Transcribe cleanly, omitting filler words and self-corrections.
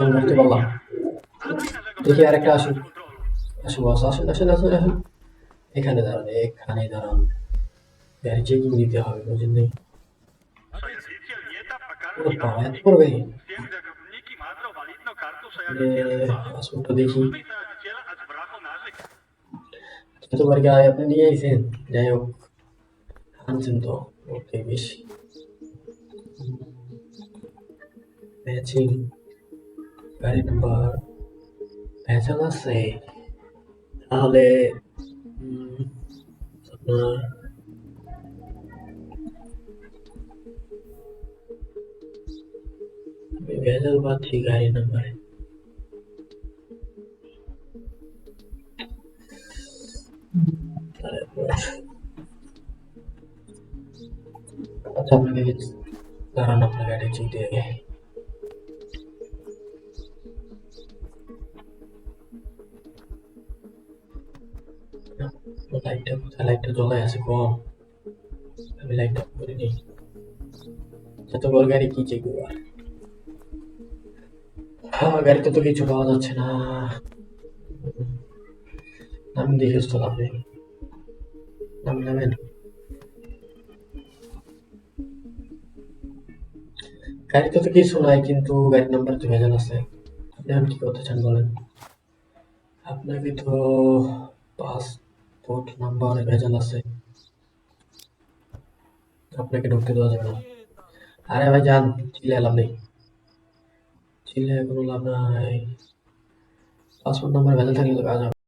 করতে পারলাম। দেখি আর একটা আসুন। আসুন বস, আসুন আসুন আসুন আসুন। এখানে দাঁড়ান, এখানে দাঁড়ান। গাড়ি চেকিং দিতে হবে, বুঝলেন? ওরে বাবা, এত করবে? পাসপোর্টটা দেখি। যতবার গায়ে আপনি নিয়ে আইছেন, যাই হোক আনছেন তো। ওকে, বেশ। ম্যাচিং গাড়ি নাম্বার ভেজাল আছে, তাহলে আপনার ভেজাল পাচ্ছি গাড়ি নাম্বারে। আচ্ছা, আপনাকে দাঁড়ান, আপনার গাড়ি চিনতে আগে। লাইটটা কোথায়? লাইটটা জ্বলাই আছে কম। আমি লাইটটা করে নিই। এত বড় গাড়ি কি চেক আর? হ্যাঁ, গাড়িতে তো কিছু পাওয়া যাচ্ছে না। আমি দেখেছ তো, আপনি নাম নেবেন? গাড়িতে তো কিছু নাই, কিন্তু গাড়ির নাম্বার তো ভেজাল আছে। আপনি আর কি করতে চান বলেন? আপনাকে তো পাসপোর্ট নাম্বারে ভেজাল আছে, আপনাকে ঢুকতে দেওয়া যাবে না। আরে ভাই যান, চিল্লায় লাভ নেই, চিল্লায় কোনো লাভ নাই। পাসপোর্ট নাম্বার ভেজাল থাকলে তো কাজ হবে।